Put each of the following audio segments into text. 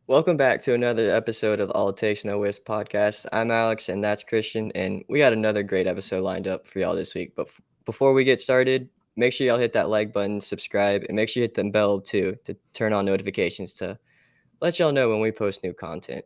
Welcome back to another episode of the All It Takes No Whiffs podcast. I'm Alex, and that's Christian, and we got another great episode lined up for y'all this week. But before we get started, make sure y'all hit that like button, subscribe, and make sure you hit the bell too to turn on notifications to let y'all know when we post new content.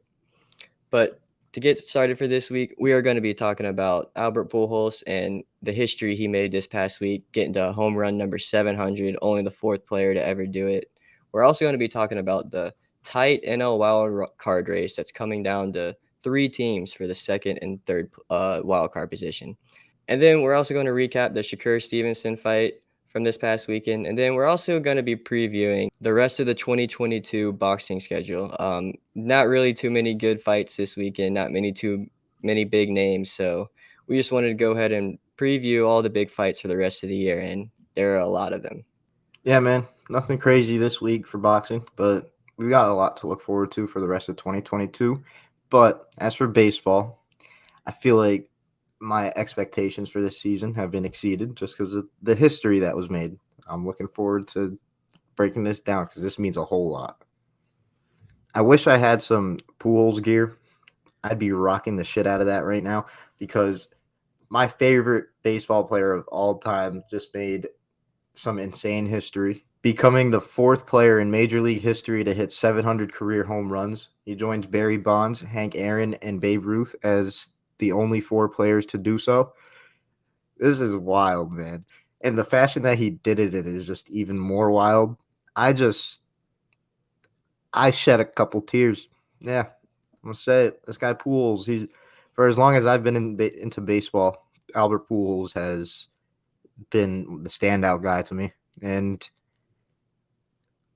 But to get started for this week, we are going to be talking about Albert Pujols and the history he made this past week, getting to home run number 700, only the fourth player to ever do it. We're also going to be talking about the tight NL wild card race that's coming down to three teams for the second and third wild card position. And then we're also going to recap the Shakur Stevenson fight from this past weekend. And then we're also going to be previewing the rest of the 2022 boxing schedule. Not really too many good fights this weekend, not too many big names. So we just wanted to go ahead and preview all the big fights for the rest of the year. And there are a lot of them. Yeah, man. Nothing crazy this week for boxing, but we've got a lot to look forward to for the rest of 2022. But as for baseball, I feel like my expectations for this season have been exceeded just because of the history that was made. I'm looking forward to breaking this down because this means a whole lot. I wish I had some Pujols gear. I'd be rocking the shit out of that right now because my favorite baseball player of all time just made some insane history, becoming the fourth player in Major League history to hit 700 career home runs. He joins Barry Bonds, Hank Aaron, and Babe Ruth as the only four players to do so. This is wild, man. And the fashion that he did it in is just even more wild. I shed a couple tears. Yeah, I'm going to say it. This guy Pujols, he's, for as long as I've been into baseball, Albert Pujols has been the standout guy to me. And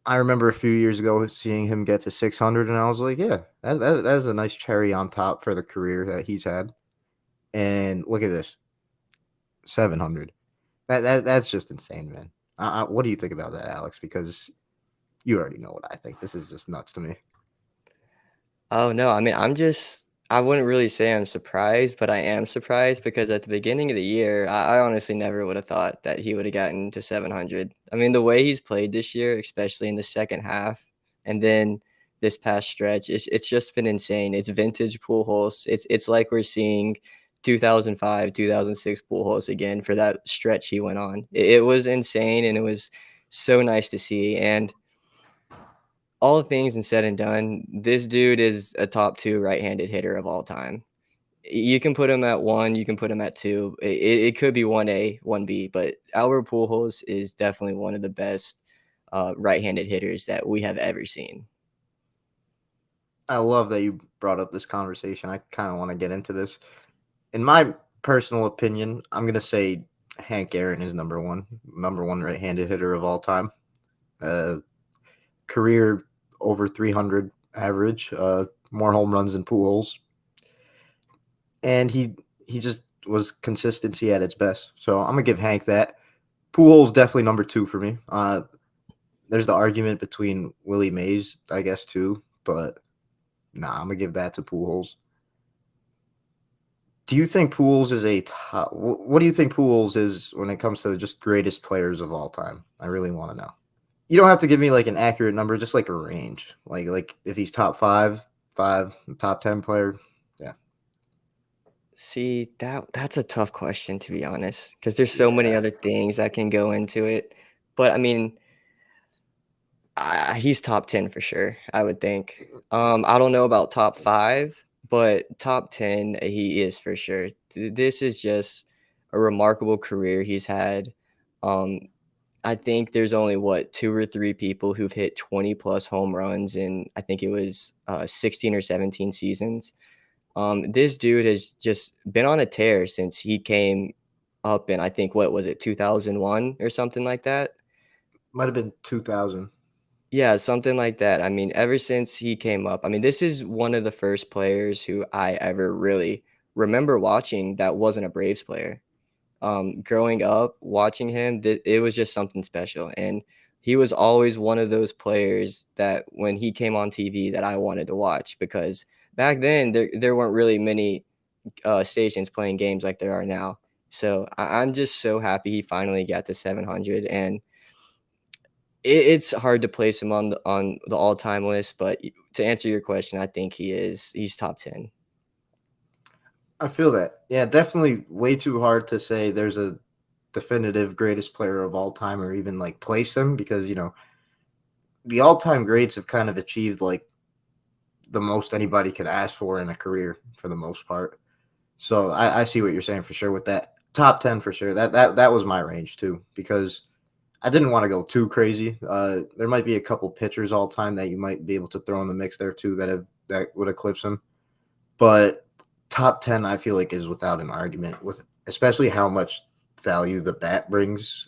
I remember a few years ago seeing him get to 600, and I was like, yeah, that is a nice cherry on top for the career that he's had. And look at this, 700. That's just insane, man. What do you think about that, Alex? Because you already know what I think. This is just nuts to me. Oh, no. I mean, I wouldn't really say I'm surprised, but I am surprised because at the beginning of the year, I honestly never would have thought that he would have gotten to 700. I mean, the way he's played this year, especially in the second half, and then this past stretch, it's just been insane. It's vintage Pujols. It's like we're seeing 2005, 2006 Pujols again for that stretch he went on. It was insane, and it was so nice to see. And all things and said and done, this dude is a top two right-handed hitter of all time. You can put him at one, you can put him at two. It could be 1A, 1B, but Albert Pujols is definitely one of the best right-handed hitters that we have ever seen. I love that you brought up this conversation. I kind of want to get into this. In my personal opinion, I'm going to say Hank Aaron is number one right-handed hitter of all time. Career over 300 average, more home runs than Pujols. And he just was consistency at its best. So I'm going to give Hank that. Pujols definitely number two for me. There's the argument between Willie Mays, I guess, too. But nah, I'm going to give that to Pujols. Do you think Pujols is a top? What do you think Pujols is when it comes to the just greatest players of all time? I really want to know. You don't have to give me like an accurate number, just like a range. Like if he's top five, top 10 player. Yeah. See, that's a tough question, to be honest, because there's so many other things that can go into it. But I mean, he's top 10 for sure, I would think. I don't know about top 5, but top 10 he is for sure. This is just a remarkable career he's had. I think there's only 2 or 3 people who've hit 20 plus home runs in, I think it was 16 or 17 seasons. This dude has just been on a tear since he came up in, I think, what was it, 2001 or something like that? Might have been 2000. Yeah, something like that. I mean, ever since he came up, I mean, this is one of the first players who I ever really remember watching that wasn't a Braves player. Growing up, watching him, it was just something special. And he was always one of those players that when he came on TV that I wanted to watch, because back then there weren't really many stations playing games like there are now. So I'm just so happy he finally got to 700. And it's hard to place him on the all-time list, but to answer your question, I think he's top 10. I feel that. Yeah, definitely way too hard to say there's a definitive greatest player of all time or even like place them because, the all-time greats have kind of achieved like the most anybody could ask for in a career for the most part. So I see what you're saying for sure with that. Top 10 for sure. That was my range too because I didn't want to go too crazy. There might be a couple pitchers all time that you might be able to throw in the mix there too that would eclipse him. But top 10 I feel like is without an argument with especially how much value the bat brings.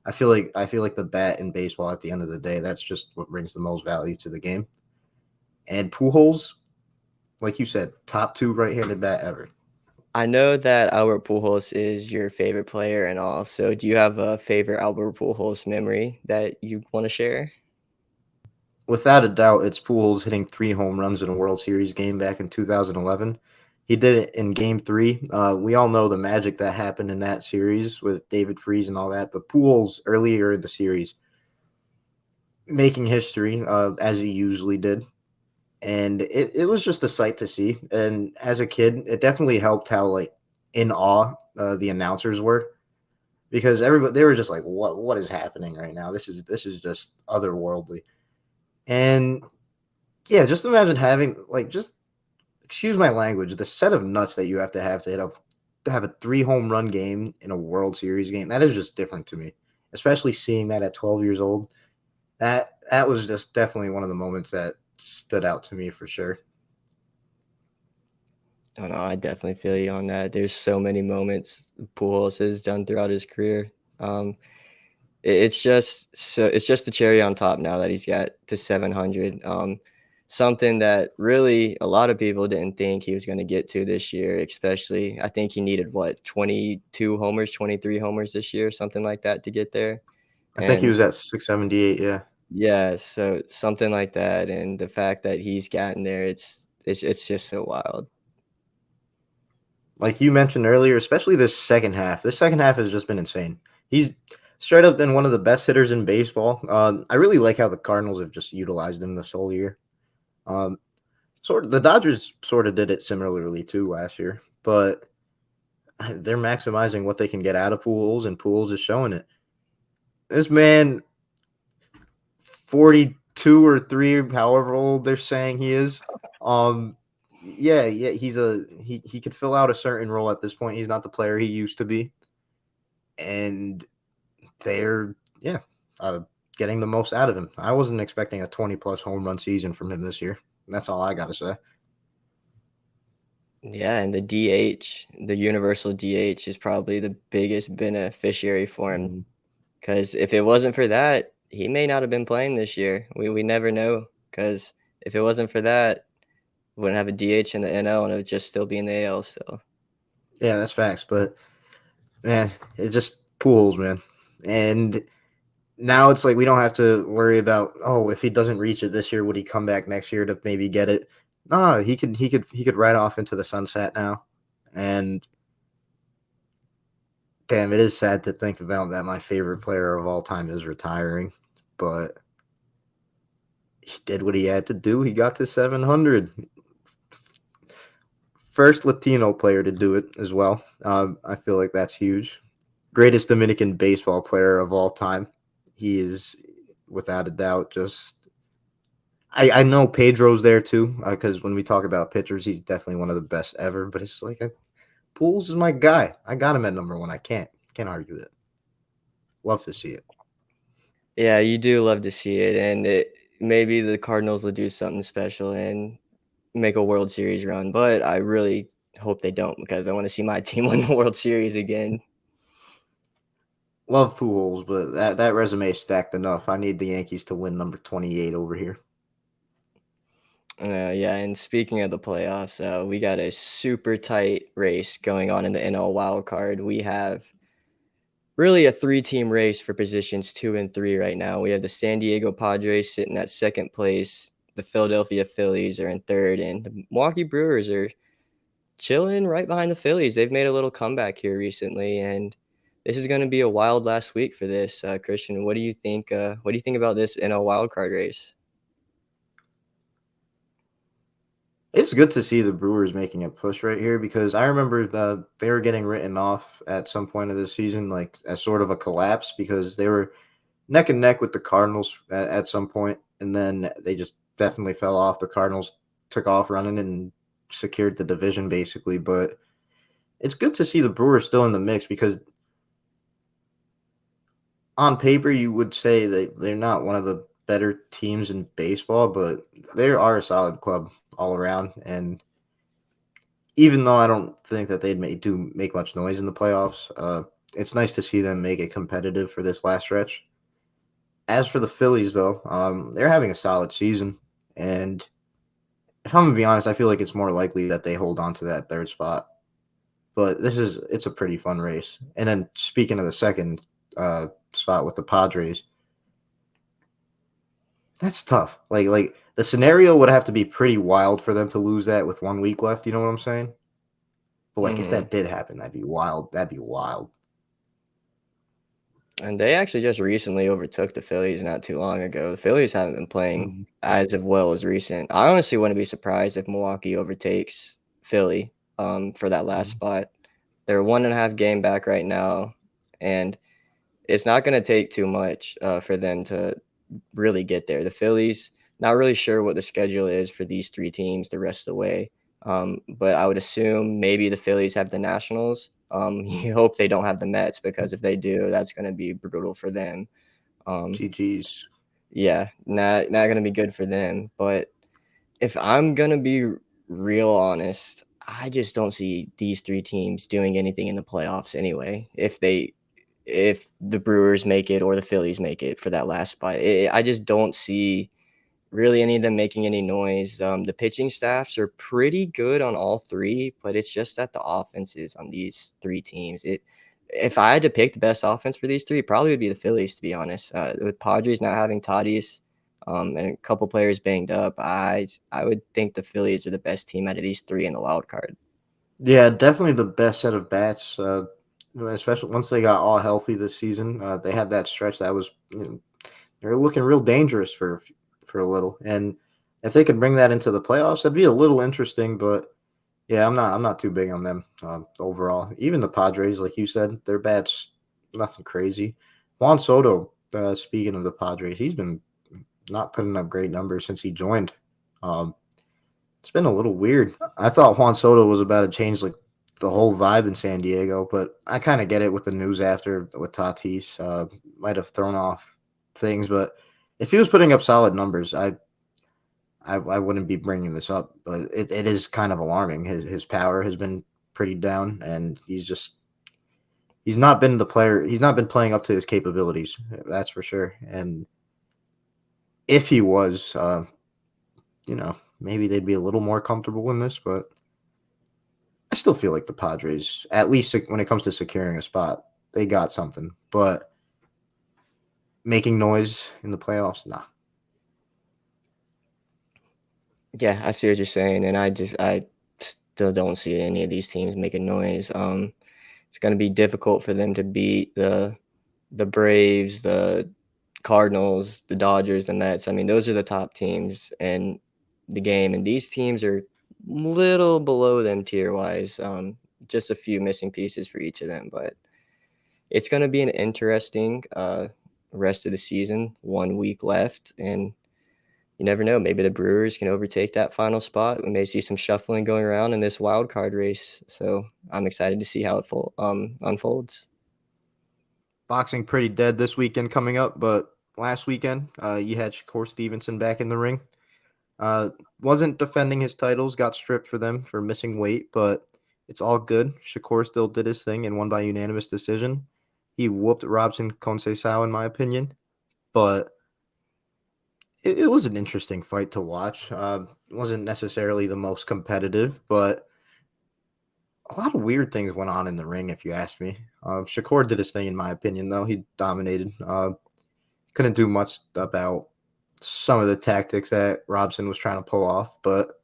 I feel like the bat in baseball at the end of the day, that's just what brings the most value to the game. And Pujols, like you said, top 2 right-handed bat ever. I know that Albert Pujols is your favorite player and all, so do you have a favorite Albert Pujols memory that you wanna share? Without a doubt, it's Pujols hitting 3 home runs in a World Series game back in 2011. He did it in Game 3. We all know the magic that happened in that series with David Freese and all that, but Pujols earlier in the series making history as he usually did. And it was just a sight to see. And as a kid, it definitely helped how like in awe the announcers were because everybody they were just like, what is happening right now? This is just otherworldly. And yeah, just imagine having like just excuse my language, the set of nuts that you have to hit up to have a 3 home run game in a World Series game. That is just different to me, especially seeing that at 12 years old. That was just definitely one of the moments that stood out to me for sure. Oh, no, I definitely feel you on that. There's so many moments Pujols has done throughout his career. It's just the cherry on top now that he's got to 700. Something that really a lot of people didn't think he was going to get to this year, especially I think he needed what 22 homers, 23 homers this year, something like that to get there. I think he And was at 678. Yeah. yeah, so something like that, and the fact that he's gotten there, it's just so wild. Like you mentioned earlier, especially this second half. This second half has just been insane. He's straight up been one of the best hitters in baseball. I really like how the Cardinals have just utilized him this whole year. Um, sort of the Dodgers sort of did it similarly too last year, but they're maximizing what they can get out of Pujols, and Pujols is showing it. This man, 42 or 3, however old they're saying he is. Yeah, he could fill out a certain role at this point. He's not the player he used to be, and they're uh, getting the most out of him. I wasn't expecting a 20+ home run season from him this year. That's all I got to say. Yeah, and the DH, the universal DH is probably the biggest beneficiary for him Mhm. because if it wasn't for that, he may not have been playing this year. We never know because if it wasn't for that, we wouldn't have a DH in the NL and it would just still be in the AL still. Yeah, that's facts. But man, it just pools, man. And now it's like we don't have to worry about if he doesn't reach it this year, would he come back next year to maybe get it? No, he could ride off into the sunset now. And damn, it is sad to think about that my favorite player of all time is retiring. But he did what he had to do. He got to 700. First Latino player to do it as well. I feel like that's huge. Greatest Dominican baseball player of all time. He is without a doubt just. I know Pedro's there too because when we talk about pitchers, he's definitely one of the best ever. But it's like Pools is my guy. I got him at number 1. I can't argue it. Love to see it. Yeah, you do love to see it, and maybe the Cardinals will do something special and make a World Series run, but I really hope they don't because I want to see my team win the World Series again. Love Pujols, but that resume is stacked enough. I need the Yankees to win number 28 over here. Yeah, and speaking of the playoffs, we got a super tight race going on in the NL wild card. We have really a 3-team race for positions 2 and 3 right now. We have the San Diego Padres sitting at second place. The Philadelphia Phillies are in third, and the Milwaukee Brewers are chilling right behind the Phillies. They've made a little comeback here recently, and this is going to be a wild last week for this. Christian, what do you think? What do you think about this in a wild card race? It's good to see the Brewers making a push right here because I remember they were getting written off at some point of the season, like as sort of a collapse because they were neck and neck with the Cardinals at some point, and then they just definitely fell off. The Cardinals took off running and secured the division basically, but it's good to see the Brewers still in the mix because on paper you would say that they're not one of the better teams in baseball, but they are a solid club all around. And even though I don't think that they'd make much noise in the playoffs, it's nice to see them make it competitive for this last stretch. As for the Phillies, though, they're having a solid season, and if I'm gonna be honest, I feel like it's more likely that they hold on to that third spot. But it's a pretty fun race. And then speaking of the second spot with the Padres, that's tough. Like the scenario would have to be pretty wild for them to lose that with 1 week left. You know what I'm saying? But like if Mm-hmm. that did happen, that'd be wild. That'd be wild. And they actually just recently overtook the Phillies not too long ago. The Phillies haven't been playing Mhm. as of well as recent. I honestly wouldn't be surprised if Milwaukee overtakes Philly for that last Mhm. spot. They're 1.5 game back right now, and it's not going to take too much for them to really get there. The Phillies, not really sure what the schedule is for these three teams the rest of the way. But I would assume maybe the Phillies have the Nationals. You hope they don't have the Mets because if they do, that's going to be brutal for them. Um, GG's. yeah, not going to be good for them. But if I'm going to be real honest, I just don't see these three teams doing anything in the playoffs anyway. If the Brewers make it or the Phillies make it for that last spot, I just don't see really any of them making any noise. The pitching staffs are pretty good on all three, but it's just that the offenses on these three teams. If I had to pick the best offense for these three, it probably would be the Phillies, to be honest. With Padres not having Tatis, and a couple players banged up, I would think the Phillies are the best team out of these three in the wild card. Yeah, definitely the best set of bats. Especially once they got all healthy this season, they had that stretch that was they were looking real dangerous for a little. And if they could bring that into the playoffs, that'd be a little interesting. But yeah, I'm not too big on them overall. Even the Padres, like you said, their bats nothing crazy. Juan Soto, speaking of the Padres, he's been not putting up great numbers since he joined. Um, it's been a little weird. I thought Juan Soto was about to change like the whole vibe in San Diego, but I kind of get it with the news after with Tatis. Might have thrown off things, but if he was putting up solid numbers, I wouldn't be bringing this up. But it is kind of alarming. His power has been pretty down, and he's not been the player. He's not been playing up to his capabilities. That's for sure. And if he was, maybe they'd be a little more comfortable in this, but I still feel like the Padres, at least when it comes to securing a spot, they got something. But making noise in the playoffs, nah. Yeah, I see what you're saying, and I still don't see any of these teams making noise. It's going to be difficult for them to beat the Braves, the Cardinals, the Dodgers, the Mets. I mean, those are the top teams in the game, and these teams are little below them tier wise. Just a few missing pieces for each of them, but it's going to be an interesting rest of the season. 1 week left, and you never know. Maybe the Brewers can overtake that final spot. We may see some shuffling going around in this wild card race. So I'm excited to see how it unfolds. Boxing pretty dead this weekend coming up, but last weekend, you had Shakur Stevenson back in the ring. Wasn't defending his titles, got stripped for them for missing weight, but it's all good. Shakur still did his thing and won by unanimous decision. He whooped Robson Conceição, in my opinion, but it was an interesting fight to watch. It wasn't necessarily the most competitive, but a lot of weird things went on in the ring, if you ask me. Shakur did his thing, in my opinion, though. He dominated. Couldn't do much about some of the tactics that Robson was trying to pull off, but,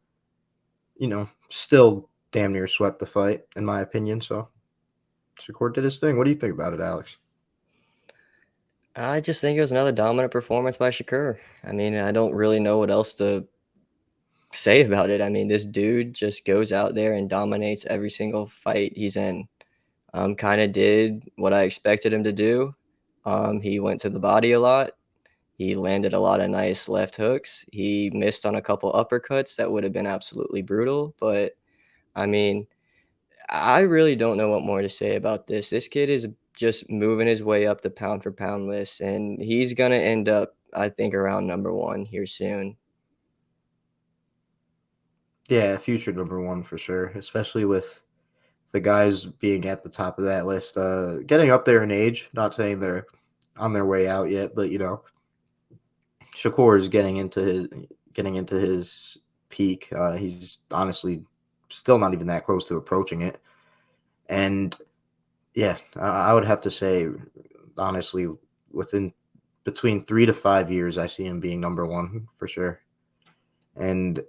still damn near swept the fight, in my opinion. So Shakur did his thing. What do you think about it, Alex? I just think it was another dominant performance by Shakur. I mean, I don't really know what else to say about it. I mean, this dude just goes out there and dominates every single fight he's in. Kind of did what I expected him to do. He went to the body a lot. He landed a lot of nice left hooks. He missed on a couple uppercuts that would have been absolutely brutal. But I mean, I really don't know what more to say about this. This kid is just moving his way up the pound for pound list, and he's going to end up, I think, around number one here soon. Yeah, future number one for sure, especially with the guys being at the top of that list, getting up there in age. Not saying they're on their way out yet, but Shakur is getting into his peak. He's honestly still not even that close to approaching it, and yeah, I would have to say honestly, within between 3 to 5 years, I see him being number one for sure. And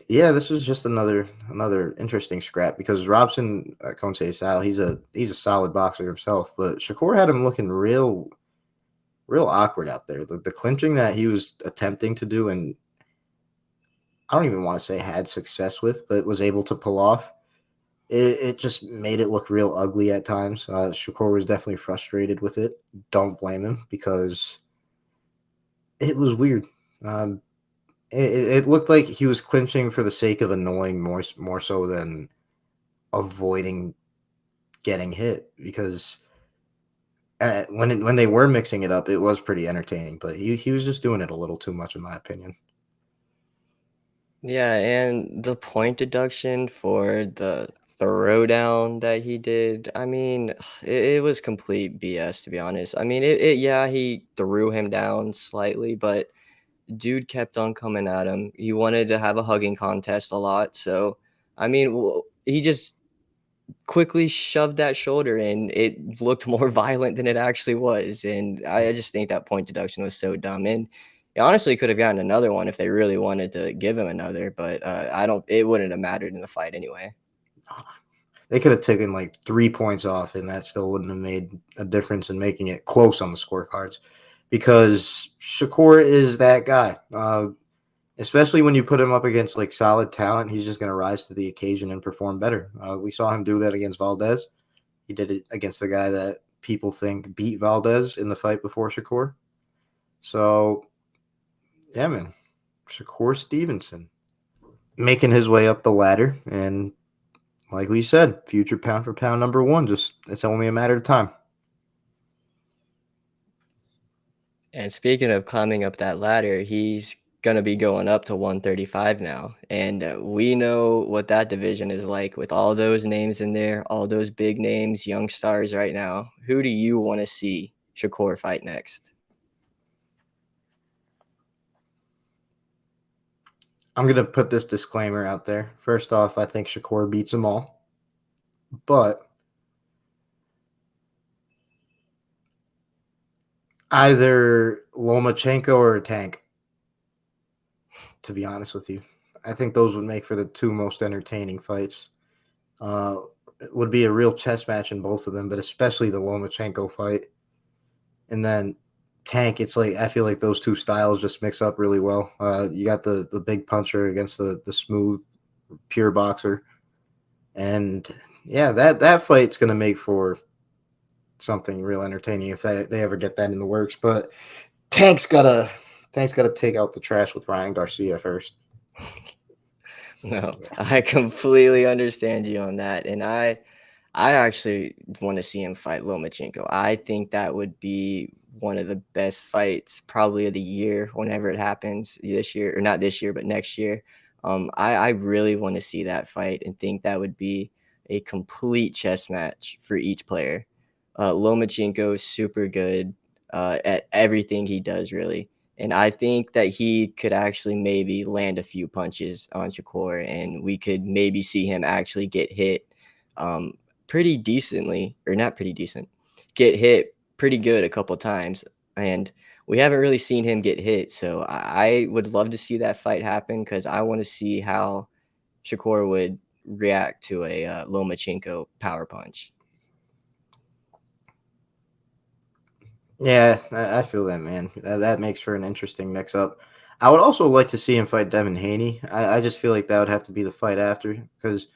yeah, this is just another interesting scrap because Robson, Sal, he's a solid boxer himself, but Shakur had him looking real awkward out there. The clinching that he was attempting to do, and I don't even want to say had success with, but was able to pull off. It just made it look real ugly at times. Shakur was definitely frustrated with it. Don't blame him because it was weird. It looked like he was clinching for the sake of annoying more so than avoiding getting hit because when they were mixing it up, it was pretty entertaining. But he was just doing it a little too much, in my opinion. Yeah, and the point deduction for the throwdown that he did, I mean, it was complete BS, to be honest. I mean, yeah, he threw him down slightly, but dude kept on coming at him. He wanted to have a hugging contest a lot. So, I mean, he just quickly shoved that shoulder in. It looked more violent than it actually was. And I just think that point deduction was so dumb. And it honestly could have gotten another one if they really wanted to give him another, but it wouldn't have mattered in the fight anyway. They could have taken like 3 points off, and that still wouldn't have made a difference in making it close on the scorecards because Shakur is that guy. Especially when you put him up against like solid talent, he's just going to rise to the occasion and perform better. We saw him do that against Valdez. He did it against the guy that people think beat Valdez in the fight before Shakur. So, yeah, man, Shakur Stevenson making his way up the ladder, and like we said, future pound for pound number one. Just it's only a matter of time. And speaking of climbing up that ladder, he's going to be going up to 135 now. And we know what that division is like with all those names in there, all those big names, young stars right now. Who do you want to see Shakur fight next? I'm going to put this disclaimer out there. First off, I think Shakur beats them all. But either Lomachenko or a Tank, to be honest with you. I think those would make for the two most entertaining fights. It would be a real chess match in both of them, but especially the Lomachenko fight. And then Tank, it's like I feel like those two styles just mix up really well. You got the big puncher against the smooth, pure boxer. And yeah, that fight's gonna make for something real entertaining if they ever get that in the works. But Tank's gotta take out the trash with Ryan Garcia first. No, I completely understand you on that. And I actually want to see him fight Lomachenko. I think that would be one of the best fights probably of the year whenever it happens this year, or not this year, but next year. I really want to see that fight and think that would be a complete chess match for each player. Lomachenko is super good at everything he does, really. And I think that he could actually maybe land a few punches on Shakur, and we could maybe see him actually get hit pretty decently, or not pretty decent, get hit pretty good a couple times. And we haven't really seen him get hit. So I would love to see that fight happen because I want to see how Shakur would react to a Lomachenko power punch. Yeah, I feel that, man. That makes for an interesting mix-up. I would also like to see him fight Devin Haney. I just feel like that would have to be the fight after because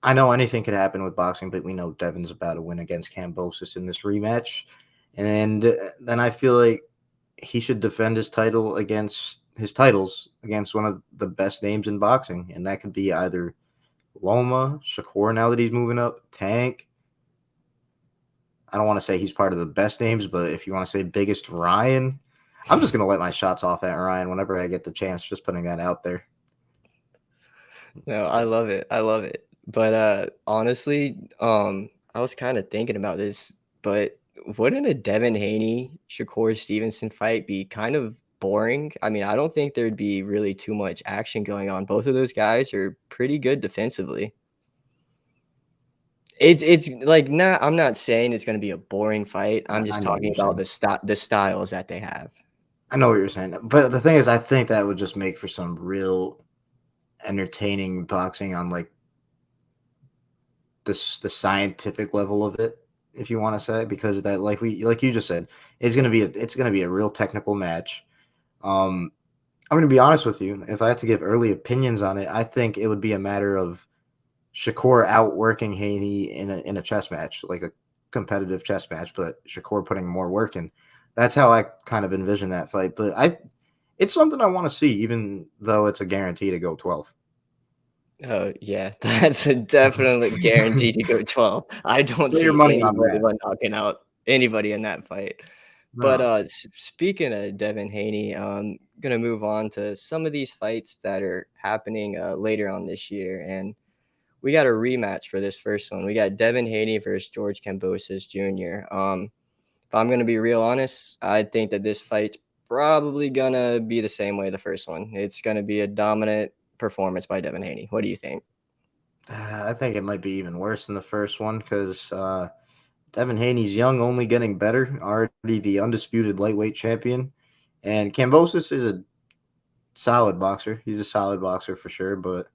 I know anything could happen with boxing, but we know Devin's about to win against Cambosa in this rematch. And then I feel like he should defend his titles against one of the best names in boxing. And that could be either Loma, Shakur, now that he's moving up, Tank. I don't want to say he's part of the best names, but if you want to say biggest, Ryan. I'm just going to let my shots off at Ryan whenever I get the chance, just putting that out there. No, I love it. I love it. But honestly, I was kind of thinking about this, but wouldn't a Devin Haney Shakur Stevenson fight be kind of boring? I mean, I don't think there'd be really too much action going on. Both of those guys are pretty good defensively. It's like not I'm not saying it's gonna be a boring fight. I'm I just know what talking you're about saying. the styles that they have. I know what you're saying. But the thing is, I think that would just make for some real entertaining boxing on like the scientific level of it, if you want to say, because that like you just said, it's gonna be a real technical match. Um, I'm gonna be honest with you. If I had to give early opinions on it, I think it would be a matter of Shakur outworking Haney in a chess match, like a competitive chess match, but Shakur putting more work in. That's how I kind of envision that fight. But it's something I want to see, even though it's a guarantee to go 12. Oh, yeah, that's a definitely guaranteed to go 12. I don't Put your see money on that. anybody knocking out anybody in that fight. But, No, speaking of Devin Haney, gonna move on to some of these fights that are happening, later on this year, and we got a rematch for this first one. We got Devin Haney versus George Kambosos Jr. If I'm gonna be real honest, I think that this fight's probably gonna be the same way the first one. It's gonna be a dominant performance by Devin Haney. What do you think? I think it might be even worse than the first one because Devin Haney's young, only getting better, already the undisputed lightweight champion. And Cambosis is a solid boxer. He's a solid boxer for sure, but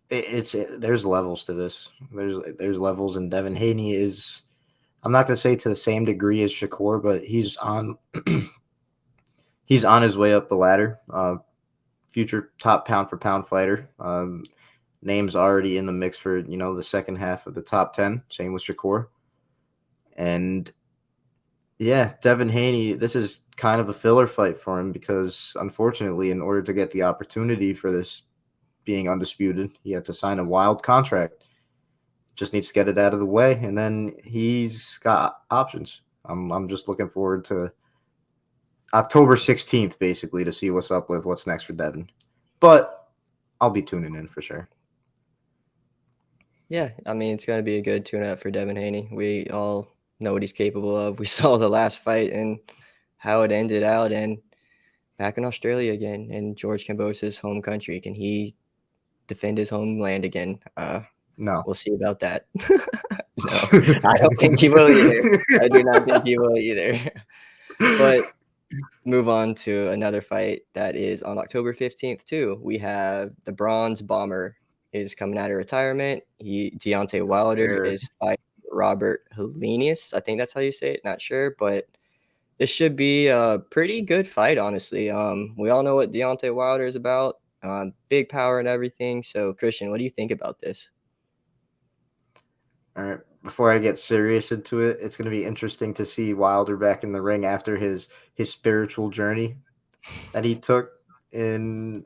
there's levels to this. There's levels, and Devin Haney is. I'm not going to say to the same degree as Shakur, but he's on he's on his way up the ladder. Future top pound for pound fighter. Names already in the mix for the second half of the top 10. Same with Shakur, and yeah, Devin Haney. This is kind of a filler fight for him because unfortunately, in order to get the opportunity for this being undisputed, he had to sign a wild contract. Just needs to get it out of the way, and then he's got options. I'm just looking forward to October 16th, basically, to see what's next for Devin. But I'll be tuning in for sure. Yeah, I mean, it's gonna be a good tune-up for Devin Haney. We all know what he's capable of. We saw the last fight and how it ended out, and back in Australia again, in George Kambosos' home country. Can he defend his homeland again? No. We'll see about that. No, I don't think he will either. I do not think he will either. But move on to another fight that is on October 15th too. We have the Bronze Bomber is coming out of retirement. Deontay Wilder Sure. is fighting Robert Helenius. I think that's how you say it. Not sure, but this should be a pretty good fight, honestly. We all know what Deontay Wilder is about. Big power and everything. So, Christian, what do you think about this? All right. Before I get serious into it, it's going to be interesting to see Wilder back in the ring after his spiritual journey that he took in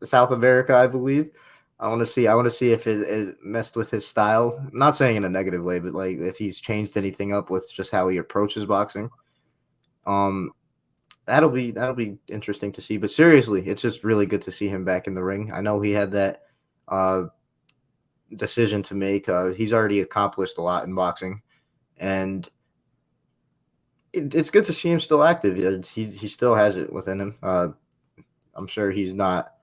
South America, I believe. I want to see if it messed with his style. I'm not saying in a negative way, but like if he's changed anything up with just how he approaches boxing. Um, that'll be interesting to see. But seriously, it's just really good to see him back in the ring. I know he had that uh, decision to make. He's already accomplished a lot in boxing, and it's good to see him still active. He still has it within him. I'm sure he's not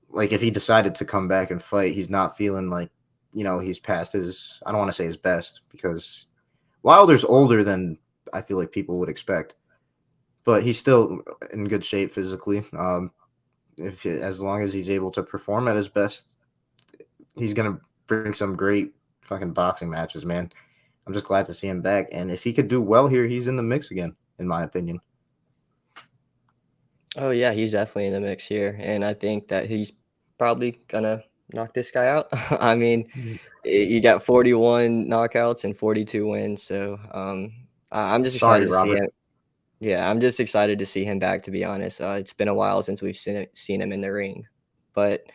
like if he decided to come back and fight, he's not feeling like he's past his. I don't want to say his best because Wilder's older than I feel like people would expect, but he's still in good shape physically. As long as he's able to perform at his best, he's gonna bring some great fucking boxing matches, man. I'm just glad to see him back. And if he could do well here, he's in the mix again, in my opinion. Oh yeah, he's definitely in the mix here, and I think that he's probably gonna knock this guy out. I mean, he got 41 knockouts and 42 wins, so I'm just Sorry, excited to see Robert. him. Yeah, I'm just excited to see him back. To be honest, it's been a while since we've seen him in the ring. But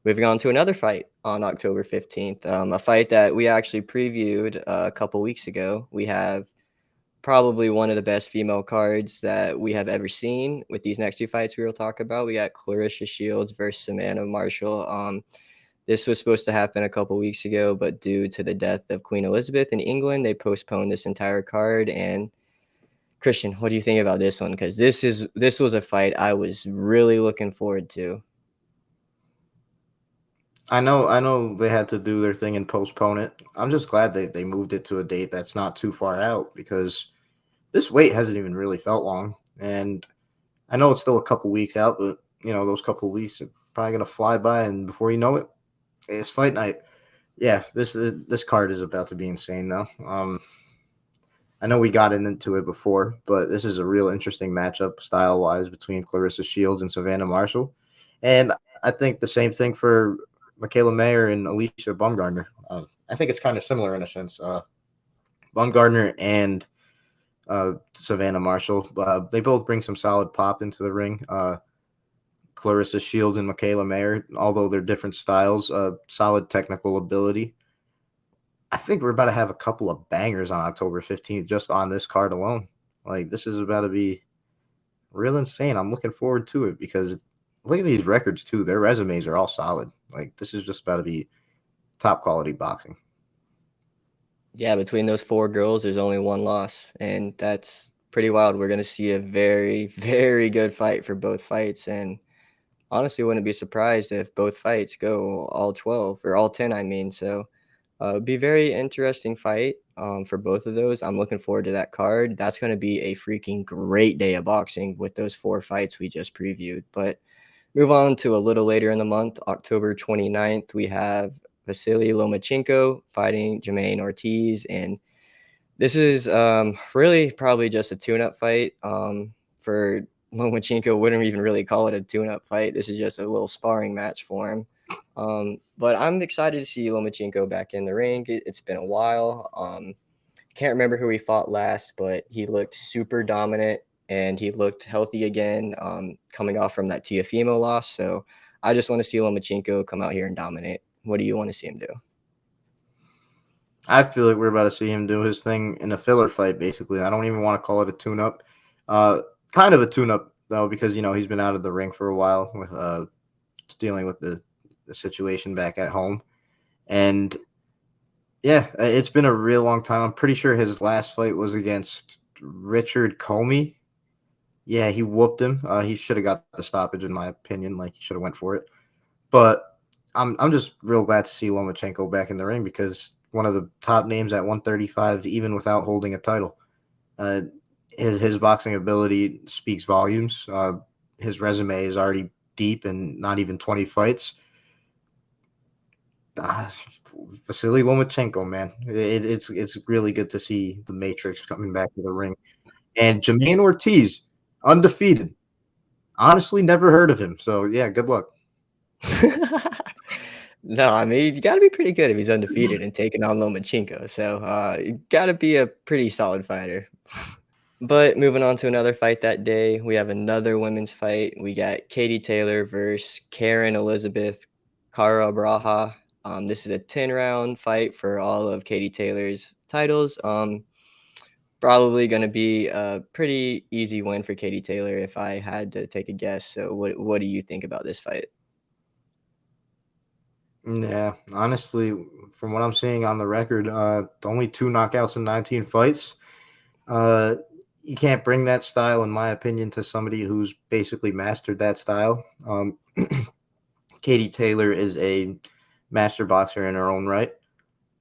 moving on to another fight on October 15th, a fight that we actually previewed a couple weeks ago. We have probably one of the best female cards that we have ever seen with these next two fights we will talk about. We got Clarissa Shields versus Savannah Marshall. This was supposed to happen a couple weeks ago, but due to the death of Queen Elizabeth in England, they postponed this entire card. And Christian, what do you think about this one? Because this was a fight I was really looking forward to. I know they had to do their thing and postpone it. I'm just glad they moved it to a date that's not too far out because this wait hasn't even really felt long. And I know it's still a couple weeks out, but those couple weeks are probably gonna fly by, and before you know it, it's fight night. Yeah, this card is about to be insane though. I know we got into it before, but this is a real interesting matchup style wise between Clarissa Shields and Savannah Marshall, and I think the same thing for Michaela Mayer and Alicia Baumgardner. I think it's kind of similar in a sense. Baumgardner and Savannah Marshall, they both bring some solid pop into the ring. Clarissa Shields and Michaela Mayer, although they're different styles, solid technical ability. I think we're about to have a couple of bangers on October 15th just on this card alone. Like, this is about to be real insane. I'm looking forward to it because look at these records, too. Their resumes are all solid. Like, this is just about to be top quality boxing. Yeah, between those four girls, there's only one loss, and that's pretty wild. We're gonna see a very, very good fight for both fights, and honestly, wouldn't be surprised if both fights go all 12 or all 10. I mean, so it'd be a very interesting fight for both of those. I'm looking forward to that card. That's going to be a freaking great day of boxing with those four fights we just previewed. But move on to a little later in the month, October 29th, we have Vasily Lomachenko fighting Jermaine Ortiz. And this is really probably just a tune-up fight for Lomachenko. Wouldn't even really call it a tune-up fight. This is just a little sparring match for him. But I'm excited to see Lomachenko back in the ring. It's been a while. Can't remember who he fought last, but he looked super dominant and he looked healthy again, coming off from that Tiafimo loss. So I just want to see Lomachenko come out here and dominate. What do you want to see him do? I feel like we're about to see him do his thing in a filler fight, basically. I don't even want to call it a tune-up. Kind of a tune-up, though, because, he's been out of the ring for a while with dealing with the situation back at home. And, yeah, it's been a real long time. I'm pretty sure his last fight was against Richard Comey. Yeah, he whooped him. He should have got the stoppage, in my opinion. Like, he should have went for it. But I'm just real glad to see Lomachenko back in the ring because one of the top names at 135, even without holding a title. His boxing ability speaks volumes. His resume is already deep and not even 20 fights. Vasily Lomachenko, man, it's really good to see the Matrix coming back to the ring. And Jermaine Ortiz, undefeated. Honestly, never heard of him. So, yeah, good luck. No, I mean, you got to be pretty good if he's undefeated and taking on Lomachenko. So you got to be a pretty solid fighter. But moving on to another fight that day, we have another women's fight. We got Katie Taylor versus Karen Elizabeth Cara Braha. This is a 10-round fight for all of Katie Taylor's titles. Probably going to be a pretty easy win for Katie Taylor if I had to take a guess. So what do you think about this fight? Yeah, honestly, from what I'm seeing on the record, only 2 knockouts in 19 fights. You can't bring that style, in my opinion, to somebody who's basically mastered that style. Katie Taylor is a master boxer in her own right.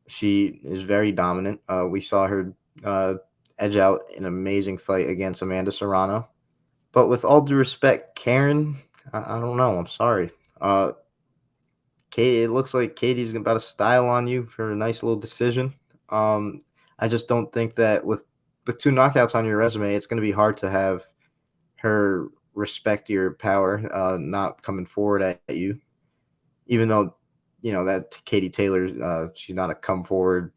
She is very dominant. We saw her edge out an amazing fight against Amanda Serrano. But with all due respect, Karen, I don't know. I'm sorry. It looks like Katie's about to style on you for a nice little decision. I just don't think that with two knockouts on your resume, it's going to be hard to have her respect your power, not coming forward at you. Even though, that Katie Taylor, she's not a come forward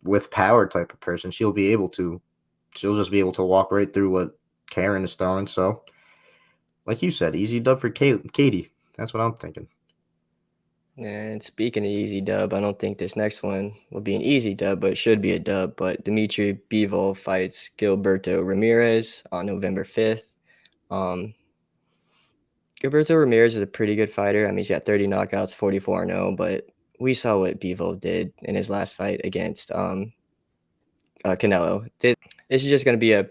with power type of person. She'll just be able to walk right through what Karen is throwing. So, like you said, easy dub for Katie. That's what I'm thinking. And speaking of easy dub, I don't think this next one will be an easy dub, but it should be a dub. But Dimitri Bivol fights Gilberto Ramirez on November 5th. Gilberto Ramirez is a pretty good fighter. I mean, he's got 30 knockouts, 44-0, but we saw what Bivol did in his last fight against Canelo. This is just going to be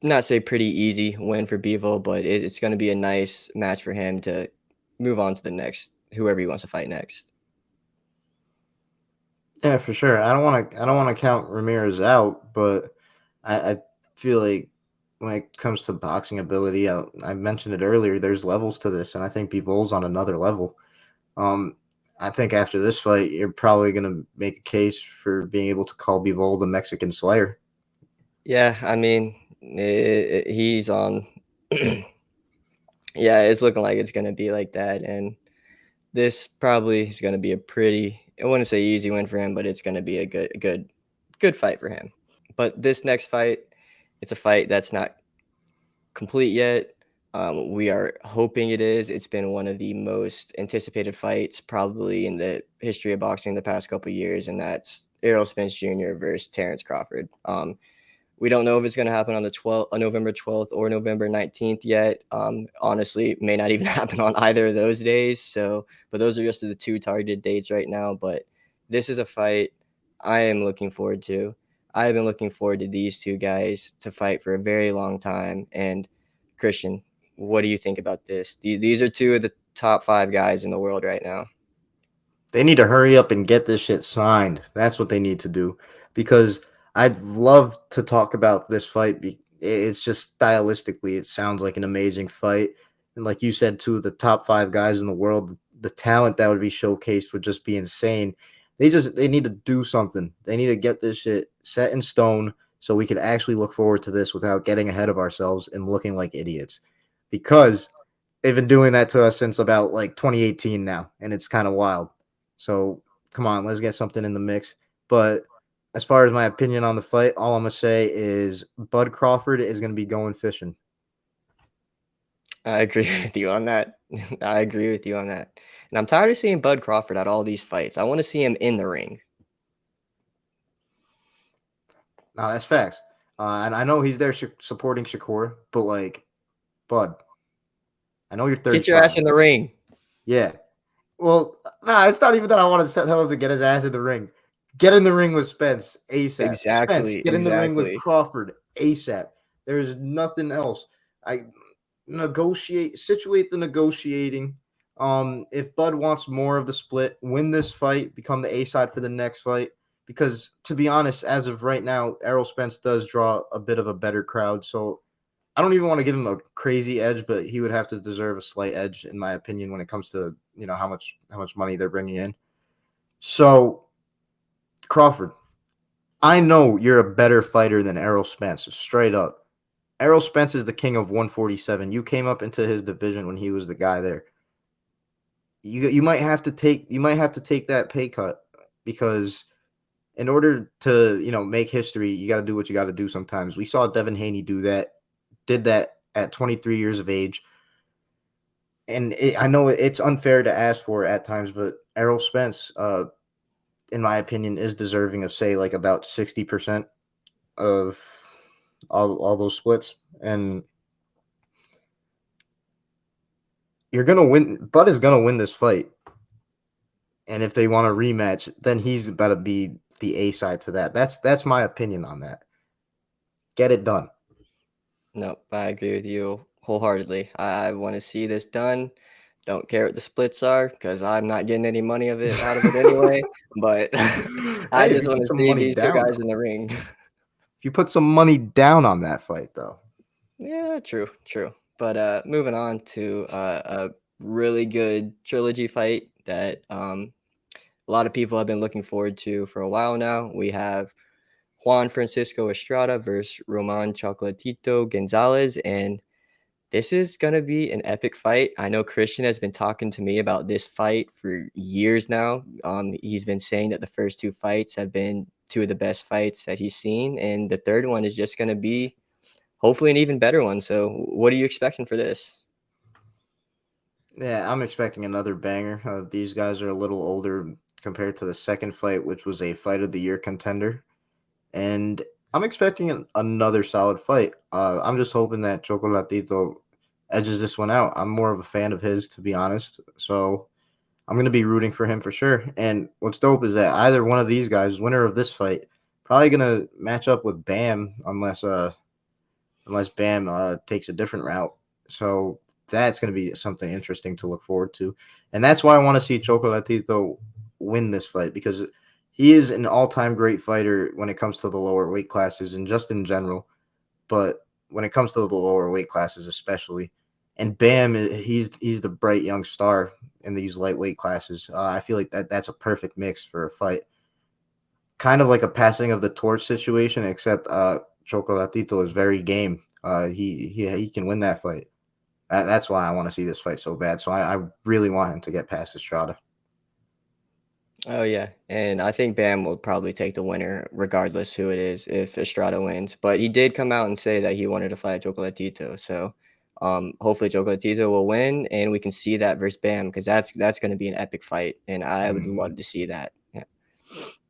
not say pretty easy win for Bivol, but it's going to be a nice match for him to move on to the next, whoever he wants to fight next. Yeah, for sure. I don't want to count Ramirez out, but I feel like when it comes to boxing ability, I mentioned it earlier. There's levels to this, and I think Bivol's on another level. I think after this fight, you're probably going to make a case for being able to call Bivol the Mexican Slayer. Yeah, I mean, he's on. Yeah, it's looking like it's going to be like that, and this probably is going to be a pretty, I wouldn't say easy win for him, but it's going to be a good fight for him. But this next fight, it's a fight that's not complete yet. We are hoping it is. It's been one of the most anticipated fights probably in the history of boxing the past couple of years, and that's Errol Spence Jr. versus Terrence Crawford. We don't know if it's going to happen on the 12th, on November 12th or November 19th yet. Honestly, it may not even happen on either of those days. So, but those are just the two targeted dates right now. But this is a fight I am looking forward to. I have been looking forward to these two guys to fight for a very long time. And Christian, what do you think about this? These are two of the top 5 guys in the world right now. They need to hurry up and get this shit signed. That's what they need to do, because I'd love to talk about this fight. It's just stylistically, it sounds like an amazing fight. And like you said, two of the top 5 guys in the world, the talent that would be showcased would just be insane. They need to do something. They need to get this shit set in stone so we can actually look forward to this without getting ahead of ourselves and looking like idiots. Because they've been doing that to us since about like 2018 now, and it's kind of wild. So come on, let's get something in the mix. But as far as my opinion on the fight, all I'm going to say is Bud Crawford is going to be going fishing. I agree with you on that. I agree with you on that. And I'm tired of seeing Bud Crawford at all these fights. I want to see him in the ring. No, that's facts. And I know he's there supporting Shakur, but like, Bud, I know you're 35. Get your ass in the ring. Yeah. Well, it's not even that I want to tell him to get his ass in the ring. Get in the ring with Spence ASAP. Exactly. Spence, get in the ring with Crawford ASAP. There's nothing else. Situate the negotiating. If Bud wants more of the split, win this fight, become the A side for the next fight. Because to be honest, as of right now, Errol Spence does draw a bit of a better crowd. So I don't even want to give him a crazy edge, but he would have to deserve a slight edge, in my opinion, when it comes to how much money they're bringing in. So Crawford, I know you're a better fighter than Errol Spence, straight up. Errol Spence is the king of 147. You came up into his division when he was the guy there. You might have to take that pay cut, because in order to make history, you got to do what you got to do sometimes. We saw Devin Haney did that at 23 years of age. And I know it's unfair to ask for at times, but Errol Spence, in my opinion, is deserving of, say, like about 60% of all those splits. And you're going to win. Bud is going to win this fight. And if they want a rematch, then he's about to be the A side to that. That's my opinion on that. Get it done. No, I agree with you wholeheartedly. I want to see this done. Don't care what the splits are, because I'm not getting any money out of it anyway. But I just want to see these two guys in the ring. If you put some money down on that fight, though. Yeah, true. But moving on to a really good trilogy fight that a lot of people have been looking forward to for a while now. We have Juan Francisco Estrada versus Roman Chocolatito Gonzalez. And this is going to be an epic fight. I know Christian has been talking to me about this fight for years now. He's been saying that the first two fights have been two of the best fights that he's seen. And the third one is just going to be hopefully an even better one. So what are you expecting for this? Yeah, I'm expecting another banger. These guys are a little older compared to the second fight, which was a fight of the year contender. And I'm expecting another solid fight. I'm just hoping that Chocolatito edges this one out. I'm more of a fan of his, to be honest. So I'm going to be rooting for him for sure. And what's dope is that either one of these guys, winner of this fight, probably going to match up with Bam unless Bam takes a different route. So that's going to be something interesting to look forward to. And that's why I want to see Chocolatito win this fight, because he is an all-time great fighter when it comes to the lower weight classes and just in general. But when it comes to the lower weight classes especially, and Bam, he's the bright young star in these lightweight classes. I feel like that's a perfect mix for a fight. Kind of like a passing of the torch situation, except Chocolatito is very game. He can win that fight. That's why I want to see this fight so bad. So I really want him to get past Estrada. Oh, yeah. And I think Bam will probably take the winner regardless who it is if Estrada wins. But he did come out and say that he wanted to fight Chocolatito. So hopefully Chocolatito will win and we can see that versus Bam, because that's going to be an epic fight. And I would love to see that. Yeah.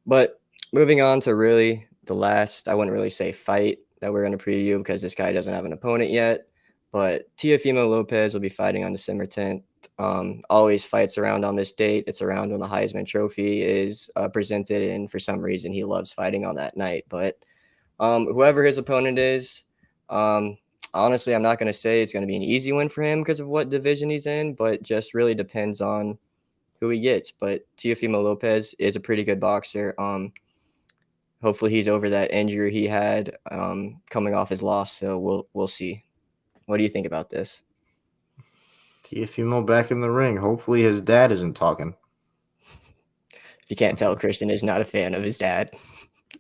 But moving on to really the last, I wouldn't really say fight that we're going to preview because this guy doesn't have an opponent yet. But Teofimo Lopez will be fighting on December 10th. Always fights around on this date. It's around when the Heisman Trophy is presented, and for some reason he loves fighting on that night. But whoever his opponent is, honestly, I'm not going to say it's going to be an easy win for him because of what division he's in, but just really depends on who he gets. But Teofimo Lopez is a pretty good boxer. Hopefully he's over that injury he had coming off his loss. So we'll see. What do you think about this? Teofimo back in the ring. Hopefully his dad isn't talking. If you can't tell, Christian is not a fan of his dad.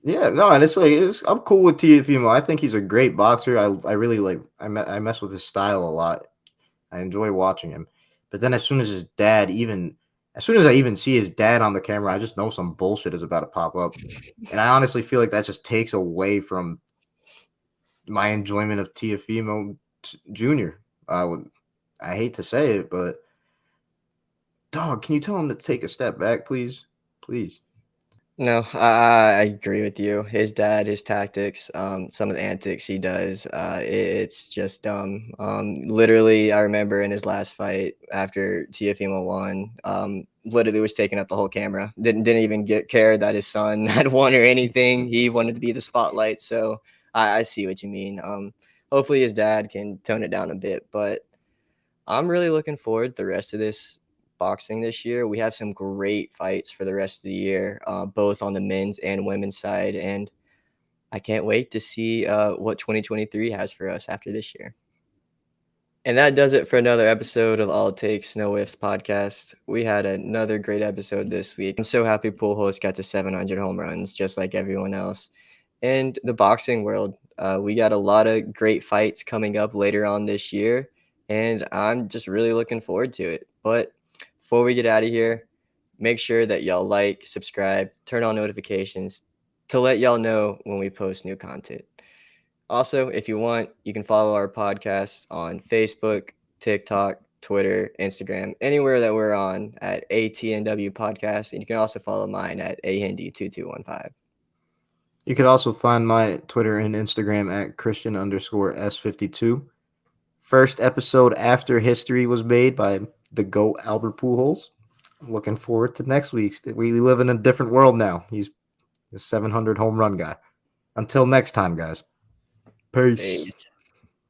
Yeah, no, and I'm cool with Teofimo. I think he's a great boxer. I really like. I mess with his style a lot. I enjoy watching him. But then as soon as I even see his dad on the camera, I just know some bullshit is about to pop up. And I honestly feel like that just takes away from my enjoyment of Teofimo Jr. I hate to say it, but dog, can you tell him to take a step back, please? Please. No, I agree with you. His dad, his tactics, some of the antics he does, it's just dumb. Literally, I remember in his last fight after Teofimo won, literally was taking up the whole camera. Didn't even care that his son had won or anything. He wanted to be the spotlight. So I see what you mean. Hopefully his dad can tone it down a bit, but I'm really looking forward to the rest of this boxing this year. We have some great fights for the rest of the year, both on the men's and women's side. And I can't wait to see what 2023 has for us after this year. And that does it for another episode of All It Takes No Whiffs podcast. We had another great episode this week. I'm so happy Pujols got to 700 home runs, just like everyone else. And the boxing world, we got a lot of great fights coming up later on this year. And I'm just really looking forward to it. But before we get out of here, make sure that y'all like, subscribe, turn on notifications to let y'all know when we post new content. Also, if you want, you can follow our podcast on Facebook, TikTok, Twitter, Instagram, anywhere that we're on at ATNW Podcast. And you can also follow mine at AHindy2215. You could also find my Twitter and Instagram at Christian_S52. First episode after history was made by the GOAT Albert Pujols. I'm looking forward to next week's. We live in a different world now. He's a 700 home run guy. Until next time, guys. Peace.